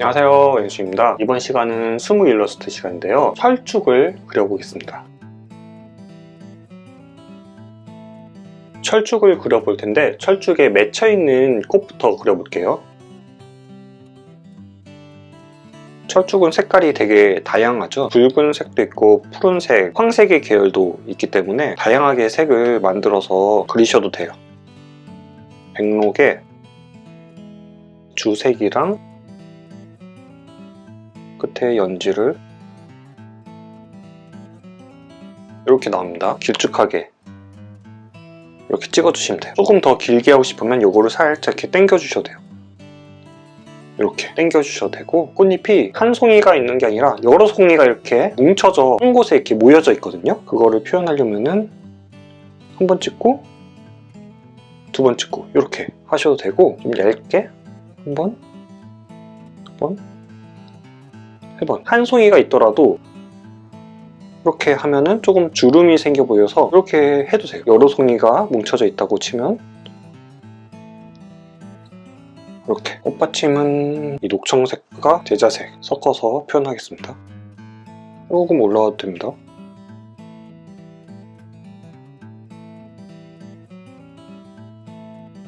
안녕하세요, 왼수입니다. 이번 시간은 스무 일러스트 시간인데요. 철쭉을 그려보겠습니다. 철쭉을 그려볼 텐데 철쭉에 맺혀있는 꽃부터 그려볼게요. 철쭉은 색깔이 되게 다양하죠. 붉은색도 있고 푸른색, 황색의 계열도 있기 때문에 다양하게 색을 만들어서 그리셔도 돼요. 백록에 주색이랑 끝에 연지를 이렇게 나옵니다. 길쭉하게 이렇게 찍어주시면 돼요. 조금 더 길게 하고 싶으면 요거를 살짝 이렇게 당겨주셔도 돼요. 이렇게 당겨주셔도 되고, 꽃잎이 한 송이가 있는 게 아니라 여러 송이가 이렇게 뭉쳐져 한 곳에 이렇게 모여져 있거든요. 그거를 표현하려면은 한 번 찍고 두 번 찍고 이렇게 하셔도 되고, 좀 얇게 한 번, 두 번, 세 번. 한 송이가 있더라도 이렇게 하면은 조금 주름이 생겨 보여서 이렇게 해도 돼요. 여러 송이가 뭉쳐져 있다고 치면 이렇게. 꽃받침은 이 녹청색과 대자색 섞어서 표현하겠습니다. 조금 올라와도 됩니다.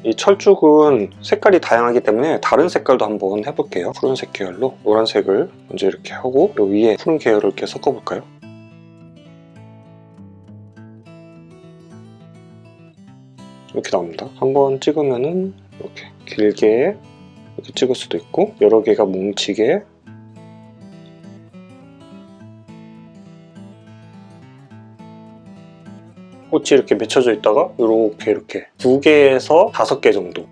이 철쭉은 색깔이 다양하기 때문에 다른 색깔도 한번 해볼게요. 푸른색 계열로 노란색을 먼저 이렇게 하고 요 위에 푸른 계열을 이렇게 섞어볼까요? 이렇게 나옵니다. 한번 찍으면은 이렇게 길게 이렇게 찍을 수도 있고, 여러 개가 뭉치게 꽃이 이렇게 맺혀져 있다가 이렇게 2개에서 5개 정도.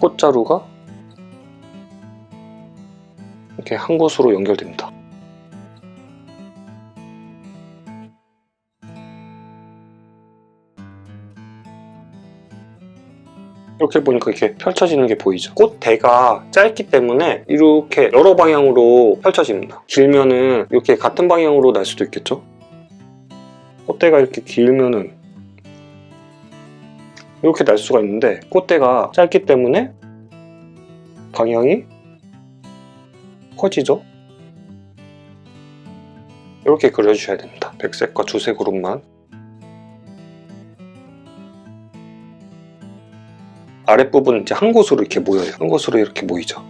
꽃자루가 이렇게 한 곳으로 연결됩니다. 이렇게 보니까 이렇게 펼쳐지는 게 보이죠? 꽃대가 짧기 때문에 이렇게 여러 방향으로 펼쳐집니다. 길면은 이렇게 같은 방향으로 날 수도 있겠죠? 꽃대가 이렇게 길면은 이렇게 날 수가 있는데, 꽃대가 짧기 때문에 방향이 커지죠? 이렇게 그려주셔야 됩니다. 백색과 주색으로만. 아랫부분은 이제 한 곳으로 이렇게 모여요. 한 곳으로 이렇게 모이죠.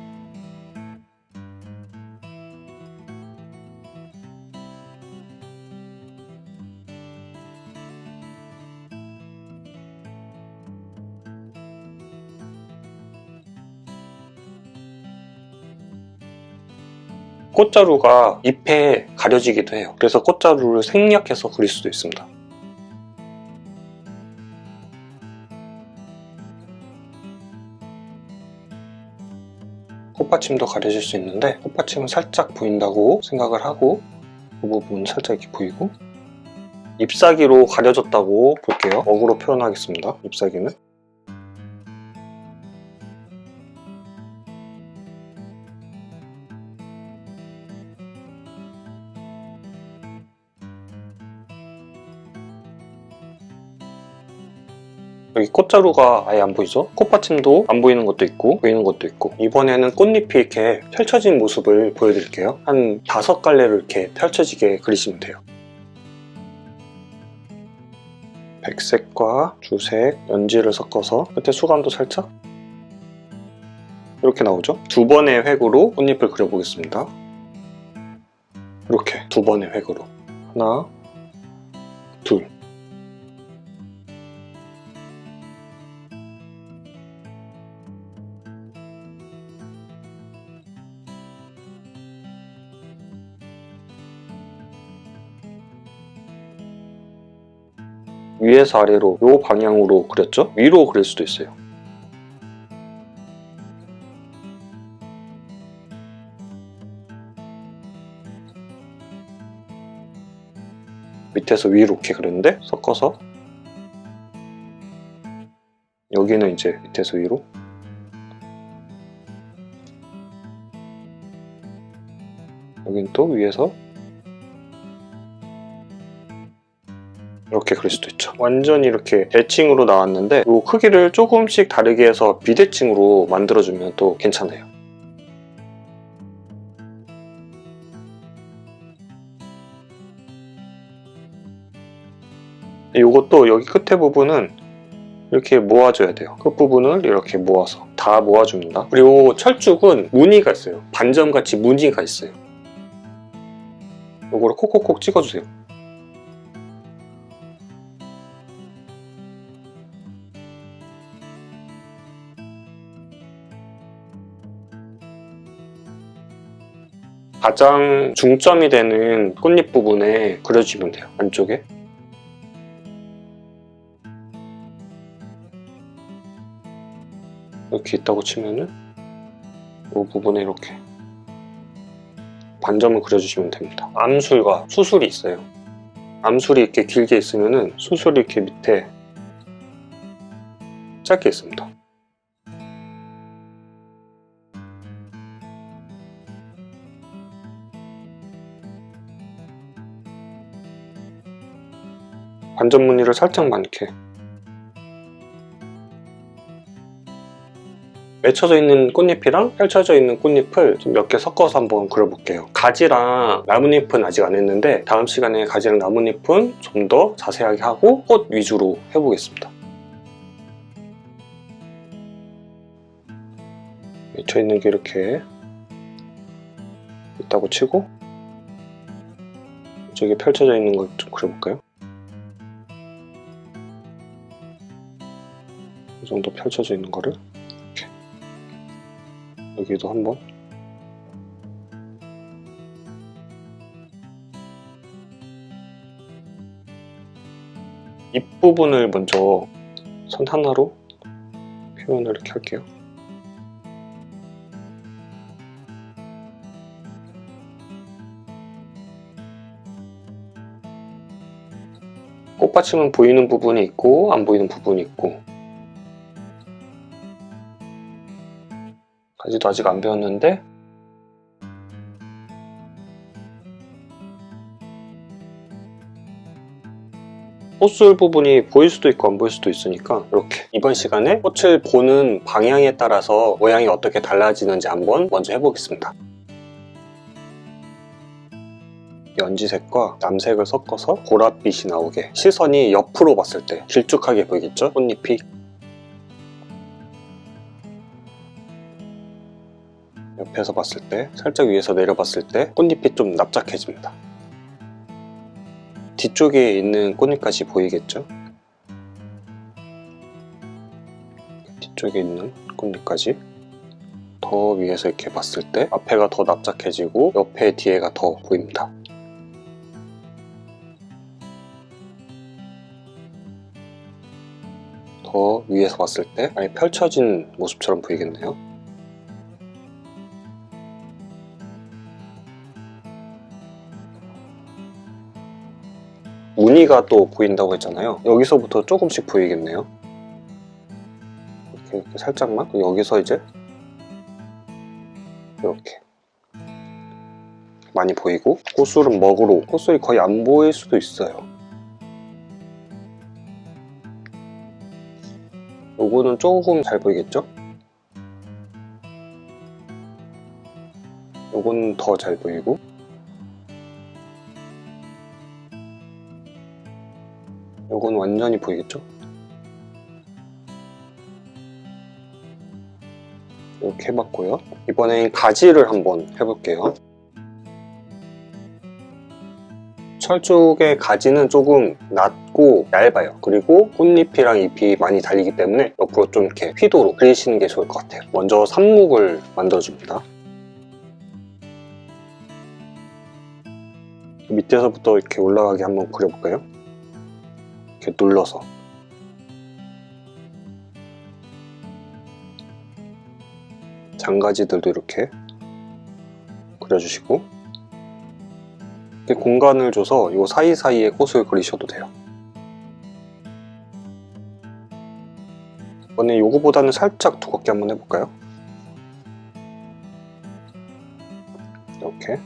꽃자루가 잎에 가려지기도 해요. 그래서 꽃자루를 생략해서 그릴 수도 있습니다. 꽃받침도 가려질 수 있는데, 꽃받침은 살짝 보인다고 생각을 하고 그 부분 살짝 이렇게 보이고, 잎사귀로 가려졌다고 볼게요. 어그로 표현하겠습니다. 잎사귀는 여기 꽃자루가 아예 안 보이죠? 꽃받침도 안 보이는 것도 있고 보이는 것도 있고. 이번에는 꽃잎이 이렇게 펼쳐진 모습을 보여드릴게요. 한 5갈래를 이렇게 펼쳐지게 그리시면 돼요. 백색과 주색, 연지를 섞어서 끝에 수감도 살짝 이렇게 나오죠? 2번의 획으로 꽃잎을 그려보겠습니다. 이렇게 2번의 획으로 하나, 둘. 위에서 아래로 이 방향으로 그렸죠? 위로 그릴 수도 있어요. 밑에서 위로 이렇게 그렸는데 섞어서 여기는 이제 밑에서 위로 여긴 또 위에서 이렇게 그릴 수도 있죠. 완전히 이렇게 대칭으로 나왔는데 이 크기를 조금씩 다르게 해서 비대칭으로 만들어주면 또 괜찮아요. 이것도 여기 끝에 부분은 이렇게 모아줘야 돼요. 끝부분을 이렇게 모아서 다 모아줍니다. 그리고 철쭉은 무늬가 있어요. 반점같이 무늬가 있어요. 이거를 콕콕콕 찍어주세요. 가장 중점이 되는 꽃잎 부분에 그려주시면 돼요. 안쪽에. 이렇게 있다고 치면은 이 부분에 이렇게 반점을 그려주시면 됩니다. 암술과 수술이 있어요. 암술이 이렇게 길게 있으면은 수술이 이렇게 밑에 짧게 있습니다. 반점 무늬를 살짝만 이렇게 맺혀져 있는 꽃잎이랑 펼쳐져 있는 꽃잎을 좀 몇 개 섞어서 한번 그려볼게요. 가지랑 나뭇잎은 아직 안 했는데 다음 시간에 가지랑 나뭇잎은 좀 더 자세하게 하고 꽃 위주로 해보겠습니다. 맺혀 있는 게 이렇게 있다고 치고 이쪽에 펼쳐져 있는 걸 좀 그려볼까요? 이 정도 펼쳐져 있는 거를 이렇게 여기도 한번 입부분을 먼저 선 하나로 표현을 이렇게 할게요. 꽃받침은 보이는 부분이 있고 안 보이는 부분이 있고 가지도 아직 안 배웠는데 꽃술 부분이 보일 수도 있고 안 보일 수도 있으니까 이렇게 이번 시간에 꽃을 보는 방향에 따라서 모양이 어떻게 달라지는지 한번 먼저 해보겠습니다. 연지색과 남색을 섞어서 보랏빛이 나오게 시선이 옆으로 봤을 때 길쭉하게 보이겠죠? 꽃잎이 옆에서 봤을 때 살짝 위에서 내려봤을 때 꽃잎이 좀 납작해집니다. 뒤쪽에 있는 꽃잎까지 보이겠죠? 뒤쪽에 있는 꽃잎까지 더 위에서 이렇게 봤을 때 앞에가 더 납작해지고 옆에 뒤에가 더 보입니다. 더 위에서 봤을 때 아예 펼쳐진 모습처럼 보이겠네요. 무늬가 또 보인다고 했잖아요. 여기서부터 조금씩 보이겠네요. 이렇게 살짝만. 여기서 이제 이렇게 많이 보이고 꽃술은 먹으로 꽃술이 거의 안 보일 수도 있어요. 요거는 조금 잘 보이겠죠? 요거는 더 잘 보이고 요건 완전히 보이겠죠? 이렇게 해봤고요. 이번엔 가지를 한번 해볼게요. 철쭉의 가지는 조금 낮고 얇아요. 그리고 꽃잎이랑 잎이 많이 달리기 때문에 옆으로 좀 이렇게 휘도록 그리시는 게 좋을 것 같아요. 먼저 삽목을 만들어줍니다. 밑에서부터 이렇게 올라가게 한번 그려볼까요? 이렇게 눌러서 장가지들도 이렇게 그려주시고 이렇게 공간을 줘서 이 사이사이에 꽃을 그리셔도 돼요. 이번에 요거보다는 살짝 두껍게 한번 해볼까요? 이렇게.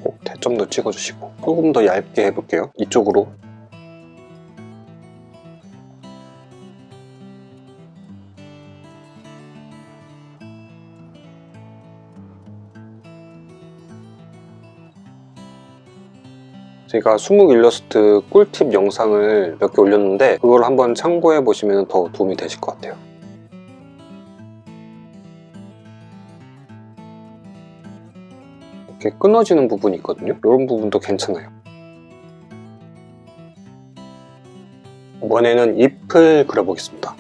꼭 대점도 찍어주시고 조금 더 얇게 해볼게요. 이쪽으로. 제가 수묵 일러스트 꿀팁 영상을 몇 개 올렸는데 그걸 한번 참고해 보시면 더 도움이 되실 것 같아요. 이렇게 끊어지는 부분이 있거든요. 이런 부분도 괜찮아요. 이번에는 잎을 그려보겠습니다.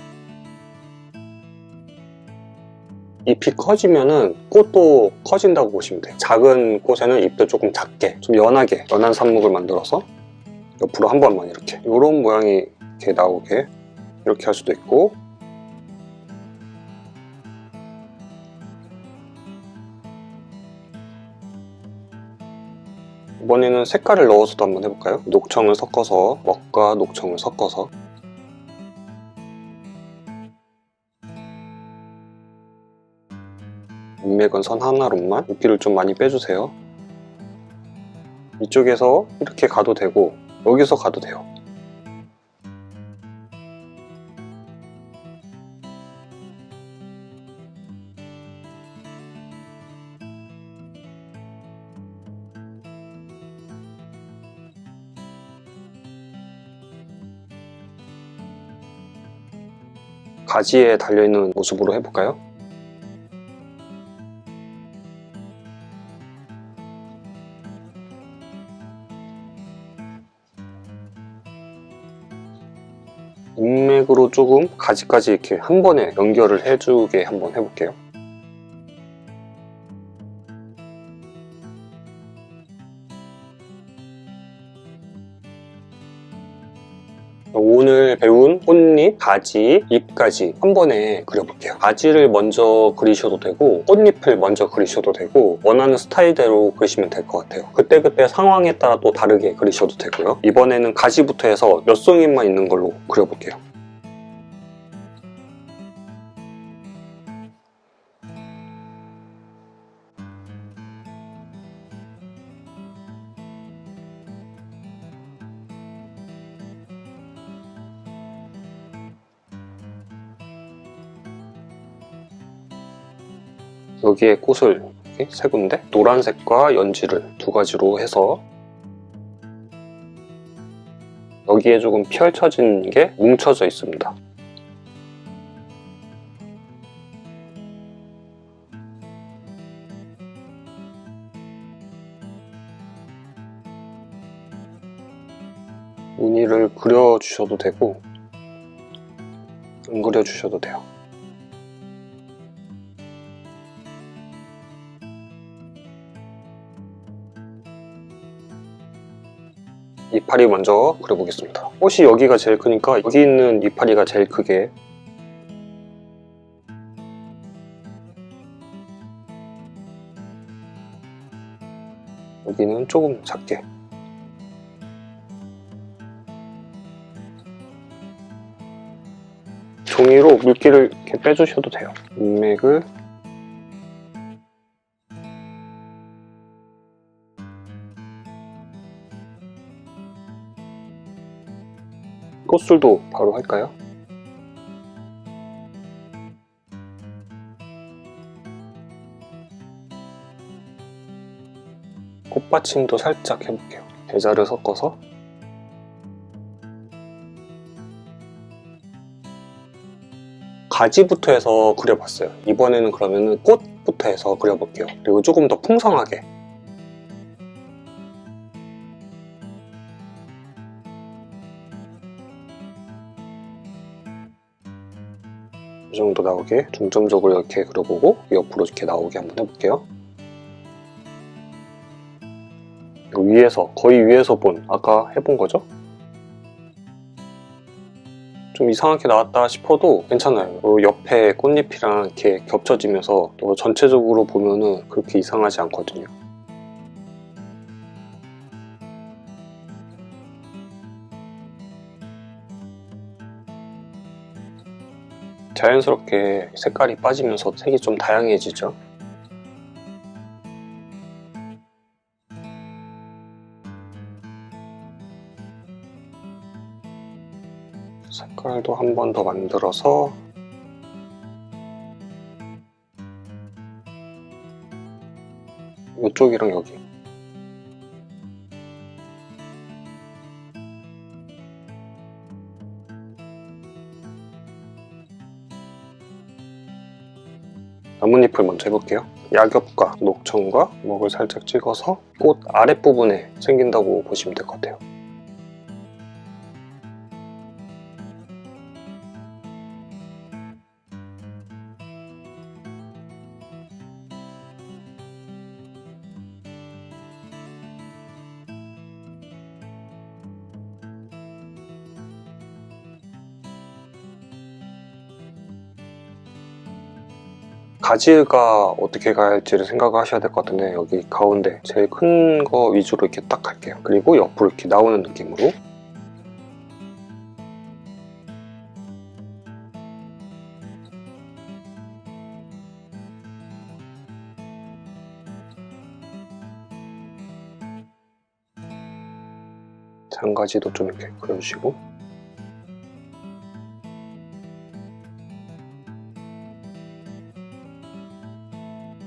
잎이 커지면은 꽃도 커진다고 보시면 돼요. 작은 꽃에는 잎도 조금 작게, 좀 연하게, 연한 삽목을 만들어서 옆으로 한 번만 이렇게 이런 모양이 이렇게 나오게 이렇게 할 수도 있고, 이번에는 색깔을 넣어서도 한번 해볼까요? 녹청을 섞어서, 먹과 녹청을 섞어서. 인맥은 선 하나로만 물기를 좀 많이 빼주세요. 이쪽에서 이렇게 가도 되고 여기서 가도 돼요. 가지에 달려있는 모습으로 해볼까요? 인맥으로 조금 가지까지 이렇게 한 번에 연결을 해주게 한번 해볼게요. 오늘 배운 꽃잎, 가지, 잎까지 한 번에 그려볼게요. 가지를 먼저 그리셔도 되고 꽃잎을 먼저 그리셔도 되고 원하는 스타일대로 그리시면 될 것 같아요. 그때그때 상황에 따라 또 다르게 그리셔도 되고요. 이번에는 가지부터 해서 몇 송이만 있는 걸로 그려볼게요. 여기에 꽃을 이렇게 세 군데, 노란색과 연지를 두 가지로 해서 여기에 조금 펼쳐진 게 뭉쳐져 있습니다. 무늬를 그려주셔도 되고 안 그려주셔도 돼요. 이파리 먼저 그려보겠습니다. 꽃이 여기가 제일 크니까 여기 있는 이파리가 제일 크게, 여기는 조금 작게. 종이로 물기를 이렇게 빼주셔도 돼요. 인맥을 꽃술도 바로 할까요? 꽃받침도 살짝 해볼게요. 계자를 섞어서 가지부터 해서 그려봤어요. 이번에는 그러면은 꽃부터 해서 그려볼게요. 그리고 조금 더 풍성하게. 이 정도 나오게 중점적으로 이렇게 그려보고 옆으로 이렇게 나오게 한번 해볼게요. 위에서, 거의 위에서 본, 아까 해본 거죠? 좀 이상하게 나왔다 싶어도 괜찮아요. 옆에 꽃잎이랑 이렇게 겹쳐지면서 또 전체적으로 보면은 그렇게 이상하지 않거든요. 자연스럽게 색깔이 빠지면서 색이 좀 다양해지죠. 색깔도 한 번 더 만들어서 이쪽이랑 여기 나뭇잎을 먼저 해볼게요. 약엽과 녹청과 먹을 살짝 찍어서 꽃 아랫부분에 생긴다고 보시면 될 것 같아요. 가지가 어떻게 갈지를 생각하셔야 될 것 같은데 여기 가운데 제일 큰 거 위주로 이렇게 딱 갈게요. 그리고 옆으로 이렇게 나오는 느낌으로 장가지도 좀 이렇게 그려주시고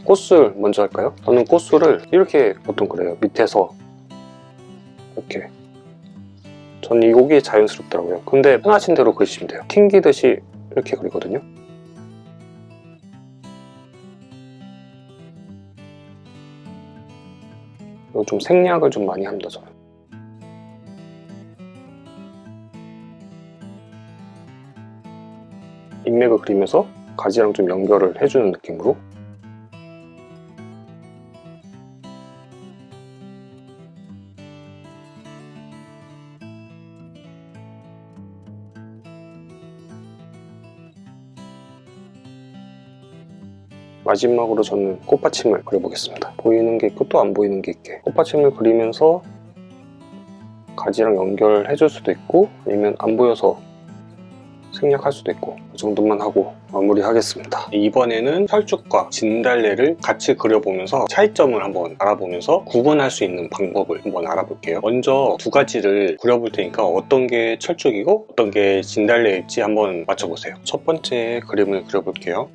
꽃술 먼저 할까요? 저는 꽃술을 이렇게 보통 그려요. 밑에서 이렇게. 저는 이게 자연스럽더라고요. 근데 편하신 대로 그리시면 돼요. 튕기듯이 이렇게 그리거든요. 그리고 좀 생략을 좀 많이 합니다, 저는. 인맥을 그리면서 가지랑 좀 연결을 해주는 느낌으로 마지막으로 저는 꽃받침을 그려보겠습니다. 보이는 게 있고 또 안 보이는 게 있게 꽃받침을 그리면서 가지랑 연결해줄 수도 있고 아니면 안 보여서 생략할 수도 있고 그 정도만 하고 마무리하겠습니다. 이번에는 철쭉과 진달래를 같이 그려보면서 차이점을 한번 알아보면서 구분할 수 있는 방법을 한번 알아볼게요. 먼저 두 가지를 그려볼 테니까 어떤 게 철쭉이고 어떤 게 진달래일지 한번 맞춰보세요. 첫 번째 그림을 그려볼게요.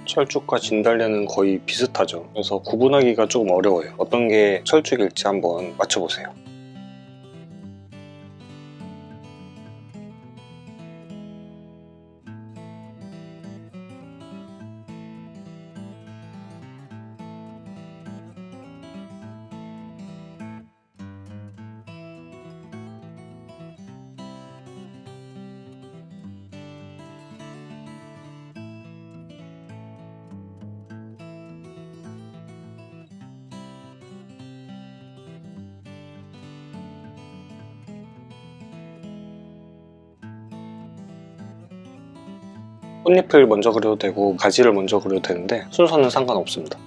철쭉과 진달래는 거의 비슷하죠. 그래서 구분하기가 조금 어려워요. 어떤 게 철쭉일지 한번 맞춰보세요. 꽃잎을 먼저 그려도 되고 가지를 먼저 그려도 되는데 순서는 상관없습니다.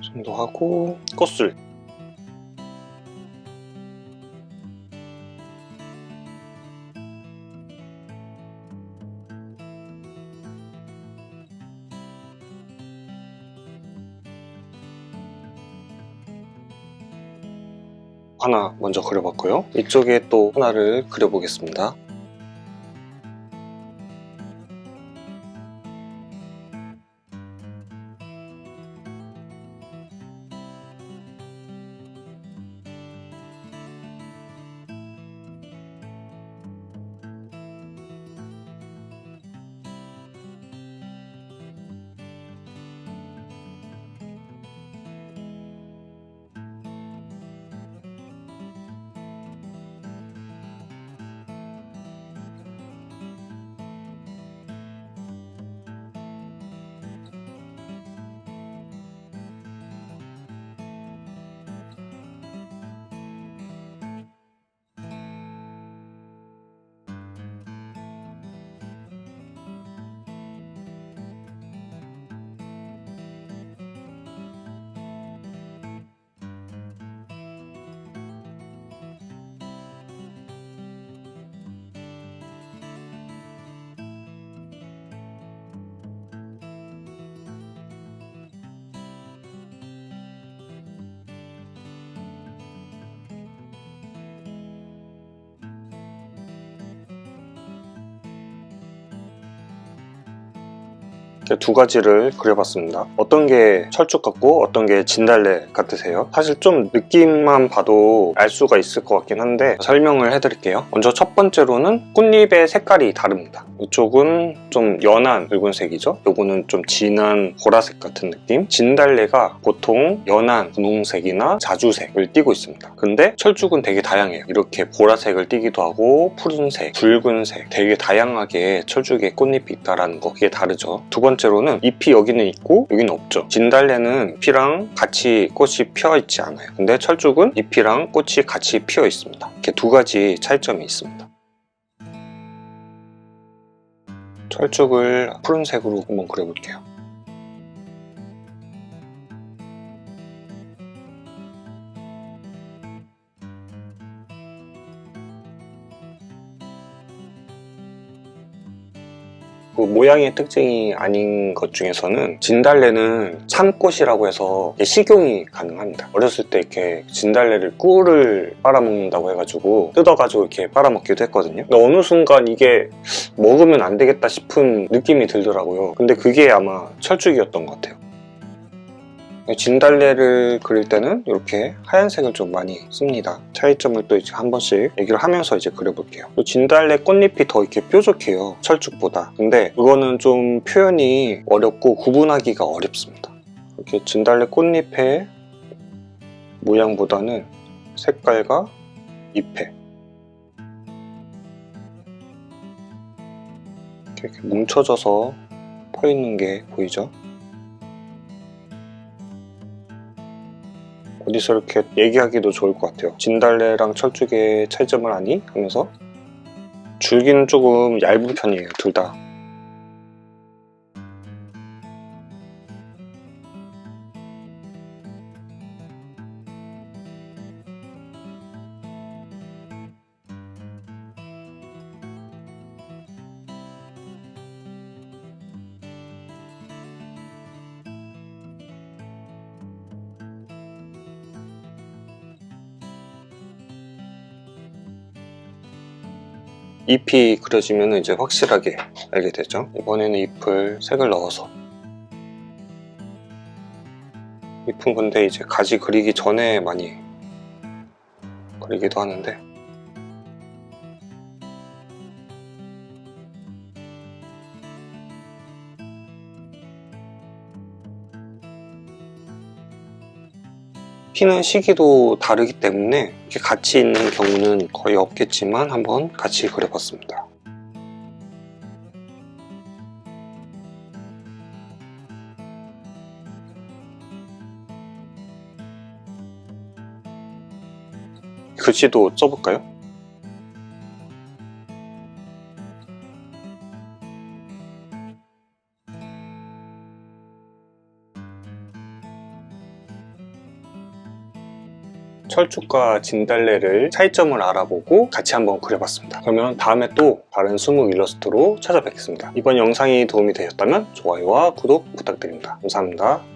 이 정도 하고 꽃술 하나 먼저 그려봤고요. 이쪽에 또 하나를 그려보겠습니다. 두 가지를 그려봤습니다. 어떤 게 철쭉 같고 어떤 게 진달래 같으세요? 사실 좀 느낌만 봐도 알 수가 있을 것 같긴 한데 설명을 해드릴게요. 먼저 첫 번째로는 꽃잎의 색깔이 다릅니다. 이쪽은 좀 연한 붉은색이죠. 요거는 좀 진한 보라색 같은 느낌. 진달래가 보통 연한 분홍색이나 자주색을 띠고 있습니다. 근데 철쭉은 되게 다양해요. 이렇게 보라색을 띠기도 하고 푸른색, 붉은색 되게 다양하게 철쭉에 꽃잎이 있다는 거, 그게 다르죠. 두 번째로는 잎이 여기는 있고 여기는 없죠. 진달래는 잎이랑 같이 꽃이 피어 있지 않아요. 근데 철쭉은 잎이랑 꽃이 같이 피어 있습니다. 이렇게 두 가지 차이점이 있습니다. 철쭉을 푸른색으로 한번 그려볼게요. 그 모양의 특징이 아닌 것 중에서는 진달래는 참꽃이라고 해서 식용이 가능합니다. 어렸을 때 이렇게 진달래를 꿀을 빨아먹는다고 해가지고 뜯어가지고 이렇게 빨아먹기도 했거든요. 근데 어느 순간 이게 먹으면 안 되겠다 싶은 느낌이 들더라고요. 근데 그게 아마 철쭉이었던 것 같아요. 진달래를 그릴 때는 이렇게 하얀색을 좀 많이 씁니다. 차이점을 또 이제 한 번씩 얘기를 하면서 이제 그려볼게요. 진달래 꽃잎이 더 이렇게 뾰족해요, 철쭉보다. 근데 그거는 좀 표현이 어렵고 구분하기가 어렵습니다. 이렇게 진달래 꽃잎의 모양보다는 색깔과 잎에 이렇게 뭉쳐져서 펴 있는 게 보이죠? 어디서 이렇게 얘기하기도 좋을 것 같아요. 진달래랑 철쭉의 차이점을 아니? 하면서 줄기는 조금 얇은 편이에요, 둘 다. 잎이 그려지면 이제 확실하게 알게 되죠. 이번에는 잎을 색을 넣어서, 잎은 근데 이제 가지 그리기 전에 많이 그리기도 하는데 피는 시기도 다르기 때문에 이렇게 같이 있는 경우는 거의 없겠지만 한번 같이 그려봤습니다. 글씨도 써볼까요? 철쭉과 진달래를 차이점을 알아보고 같이 한번 그려봤습니다. 그러면 다음에 또 다른 수묵 일러스트로 찾아뵙겠습니다. 이번 영상이 도움이 되셨다면 좋아요와 구독 부탁드립니다. 감사합니다.